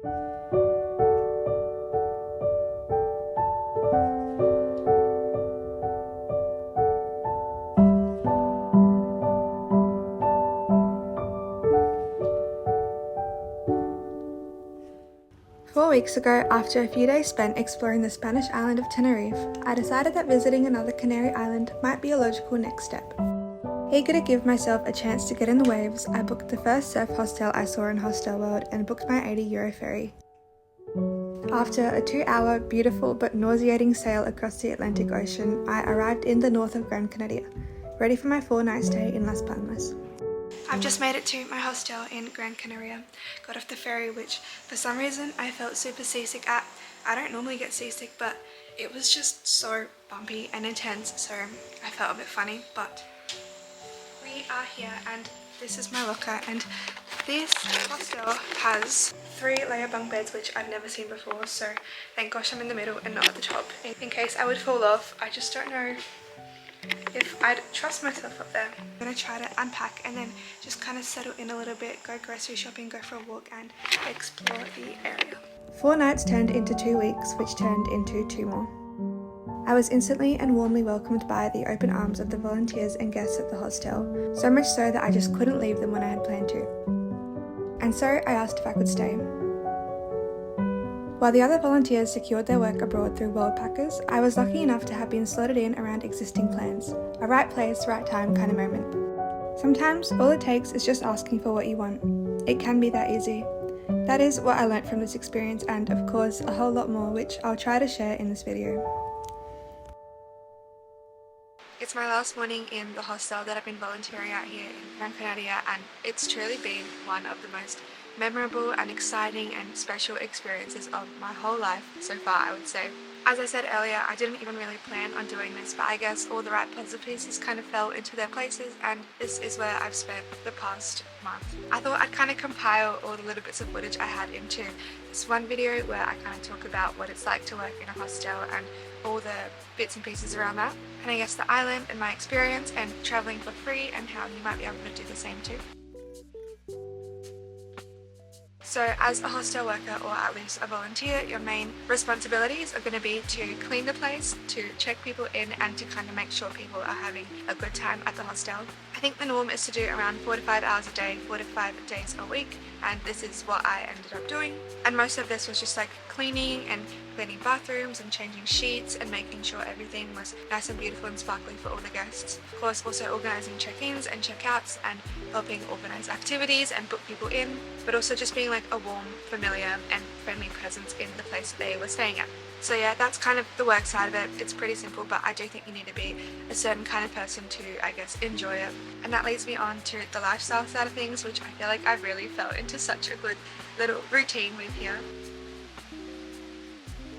4 weeks ago, after a few days spent exploring the Spanish island of Tenerife, I decided that visiting another Canary island might be a logical next step. Eager to give myself a chance to get in the waves, I booked the first surf hostel I saw in Hostel World and booked my €80 ferry. After a 2-hour, beautiful but nauseating sail across the Atlantic Ocean, I arrived in the north of Gran Canaria, ready for my 4-night stay in Las Palmas. I've just made it to my hostel in Gran Canaria. Got off the ferry, which for some reason I felt super seasick at. I don't normally get seasick, but it was just so bumpy and intense, so I felt a bit funny, but we are here and this is my locker, and this hostel has 3-layer bunk beds, which I've never seen before, so thank gosh I'm in the middle and not at the top. In case I would fall off, I just don't know if I'd trust myself up there. I'm gonna try to unpack and then just kind of settle in a little bit, go grocery shopping, go for a walk and explore the area. 4 nights turned into 2 weeks, which turned into 2 more. I was instantly and warmly welcomed by the open arms of the volunteers and guests at the hostel, so much so that I just couldn't leave them when I had planned to. And so I asked if I could stay. While the other volunteers secured their work abroad through Worldpackers, I was lucky enough to have been slotted in around existing plans. A right place, right time kind of moment. Sometimes all it takes is just asking for what you want. It can be that easy. That is what I learnt from this experience, and of course a whole lot more, which I'll try to share in this video. It's my last morning in the hostel that I've been volunteering at here in Gran Canaria, and it's truly been one of the most memorable and exciting and special experiences of my whole life so far, I would say. As I said earlier, I didn't even really plan on doing this, but I guess all the right puzzle pieces kind of fell into their places, and this is where I've spent the past month. I thought I'd kind of compile all the little bits of footage I had into this one video where I kind of talk about what it's like to work in a hostel and all the bits and pieces around that, and I guess the island and my experience and traveling for free and how you might be able to do the same too. So as a hostel worker, or at least a volunteer, your main responsibilities are going to be to clean the place, to check people in, and to kind of make sure people are having a good time at the hostel. I think the norm is to do around 4 to 5 hours a day, 4 to 5 days a week, and this is what I ended up doing. And most of this was just like cleaning and cleaning bathrooms and changing sheets and making sure everything was nice and beautiful and sparkly for all the guests. Of course, also organising check-ins and check-outs and helping organise activities and book people in, but also just being like a warm, familiar and friendly presence in the place that they were staying at. So yeah, that's kind of the work side of it. It's pretty simple, but I do think you need to be a certain kind of person to, I guess, enjoy it. And that leads me on to the lifestyle side of things, which I feel like I've really fell into such a good little routine with here.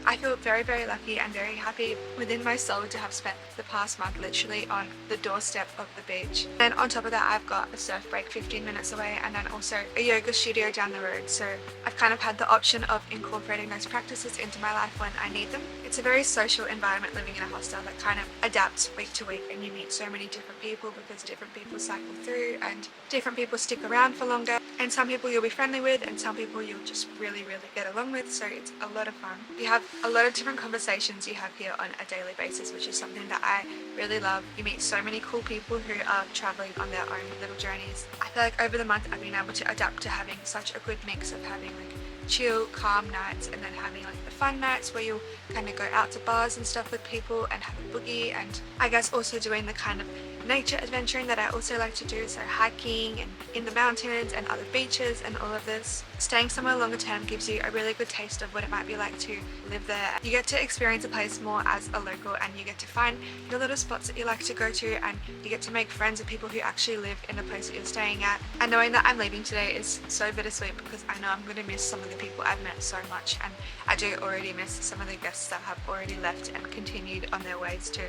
I feel very, very lucky and very happy within my soul to have spent the past month literally on the doorstep of the beach. And on top of that, I've got a surf break 15 minutes away and then also a yoga studio down the road. So I've kind of had the option of incorporating those practices into my life when I need them. It's a very social environment living in a hostel that kind of adapts week to week, and you meet so many different people because different people cycle through and different people stick around for longer. And some people you'll be friendly with and some people you'll just really, really get along with, so it's a lot of fun. You have a lot of different conversations you have here on a daily basis, which is something that I really love. You meet so many cool people who are traveling on their own little journeys. I feel like over the month I've been able to adapt to having such a good mix of having like chill, calm nights and then having like the fun nights where you'll kind of go out to bars and stuff with people and have a boogie, and I guess also doing the kind of nature adventuring that I also like to do, so hiking and in the mountains and other beaches and all of this. Staying somewhere longer term gives you a really good taste of what it might be like to live there. You get to experience a place more as a local, and you get to find your little spots that you like to go to, and you get to make friends with people who actually live in the place that you're staying at. And knowing that I'm leaving today is so bittersweet because I know I'm going to miss some of the people I've met so much, and I do already miss some of the guests that have already left and continued on their ways too.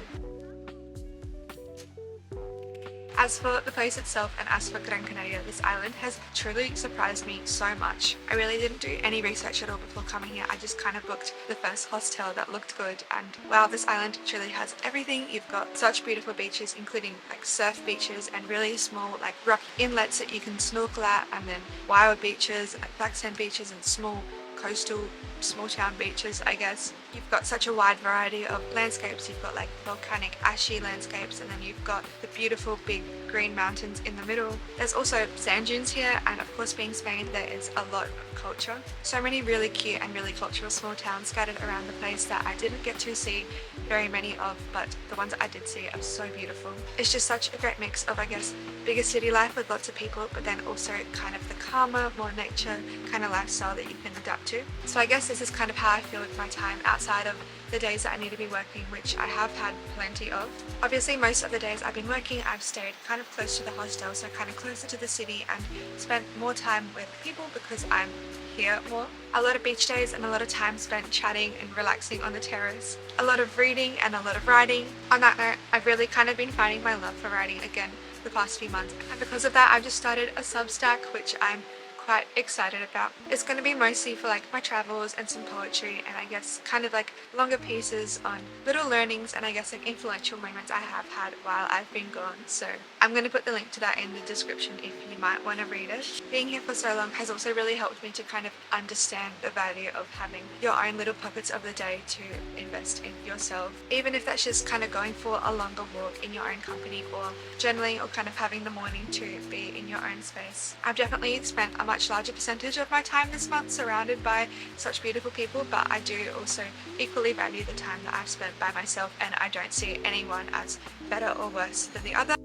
As for the place itself and as for Gran Canaria, this island has truly surprised me so much. I really didn't do any research at all before coming here. I just kind of booked the first hostel that looked good, and wow, this island truly has everything. You've got such beautiful beaches, including like surf beaches and really small like rock inlets that you can snorkel at, and then wild beaches like black sand beaches and small coastal small town beaches, I guess. You've got such a wide variety of landscapes. You've got like volcanic ashy landscapes, and then you've got the beautiful big green mountains in the middle. There's also sand dunes here, and of course being Spain there is a lot of culture. So many really cute and really cultural small towns scattered around the place that I didn't get to see very many of, but the ones that I did see are so beautiful. It's just such a great mix of, I guess, bigger city life with lots of people, but then also kind of the calmer, more nature kind of lifestyle that you can adapt to. So I guess this is kind of how I feel with my time outside of the days that I need to be working, which I have had plenty of. Obviously most of the days I've been working, I've stayed kind of close to the hostel, so kind of closer to the city, and spent more time with people because I'm here more. A lot of beach days and a lot of time spent chatting and relaxing on the terrace. A lot of reading and a lot of writing. On that note, I've really kind of been finding my love for writing again the past few months, and because of that I've just started a substack, which I'm quite excited about. It's going to be mostly for like my travels and some poetry, and I guess kind of like longer pieces on little learnings and I guess like influential moments I have had while I've been gone. So I'm going to put the link to that in the description if you might want to read it. Being here for so long has also really helped me to kind of understand the value of having your own little pockets of the day to invest in yourself, even if that's just kind of going for a longer walk in your own company, or journaling, or kind of having the morning to be in your own space. I've definitely spent a much larger percentage of my time this month surrounded by such beautiful people, but I do also equally value the time that I've spent by myself, and I don't see anyone as better or worse than the other.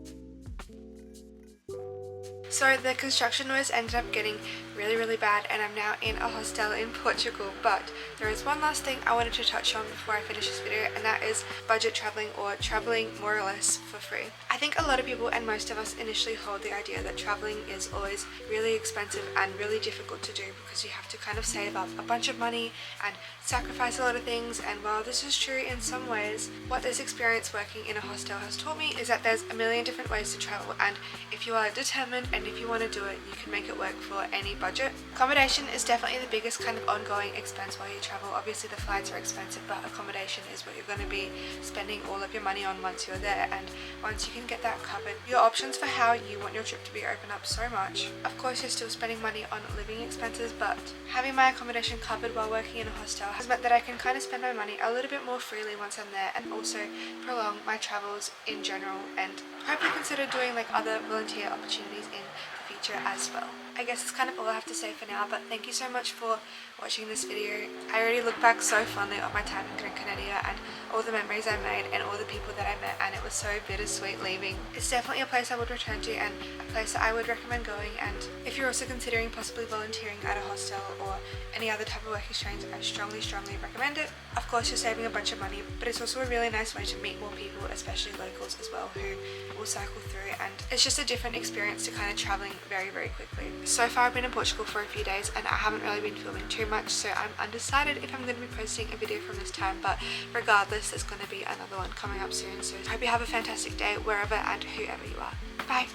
So the construction noise ended up getting really bad, and I'm now in a hostel in Portugal, but there is one last thing I wanted to touch on before I finish this video, and that is budget traveling, or traveling more or less for free. I think a lot of people, and most of us, initially hold the idea that traveling is always really expensive and really difficult to do because you have to kind of save up a bunch of money and sacrifice a lot of things. And while this is true in some ways, what this experience working in a hostel has taught me is that there's a million different ways to travel, and if you are determined and if you want to do it, you can make it work for any budget. Accommodation is definitely the biggest kind of ongoing expense while you travel. Obviously the flights are expensive, but accommodation is what you're going to be spending all of your money on once you're there, and once you can get that covered, your options for how you want your trip to be open up so much. Of course you're still spending money on living expenses, but having my accommodation covered while working in a hostel has meant that I can kind of spend my money a little bit more freely once I'm there, and also prolong my travels in general, and hopefully consider doing like other volunteer opportunities in the future as well. I guess that's kind of all I have to say for now, but thank you so much for watching this video. I already look back so fondly on my time in Gran Canaria and all the memories I made and all the people that I met, and it was so bittersweet leaving. It's definitely a place I would return to, and a place that I would recommend going, and if you're also considering possibly volunteering at a hostel or any other type of work exchange, I strongly recommend it. Of course you're saving a bunch of money, but it's also a really nice way to meet more people, especially locals as well, who will cycle through, and it's just a different experience to kind of traveling very quickly. So far I've been in Portugal for a few days and I haven't really been filming too much, so I'm undecided if I'm going to be posting a video from this time, but regardless there's going to be another one coming up soon. So I hope you have a fantastic day wherever and whoever you are. Bye!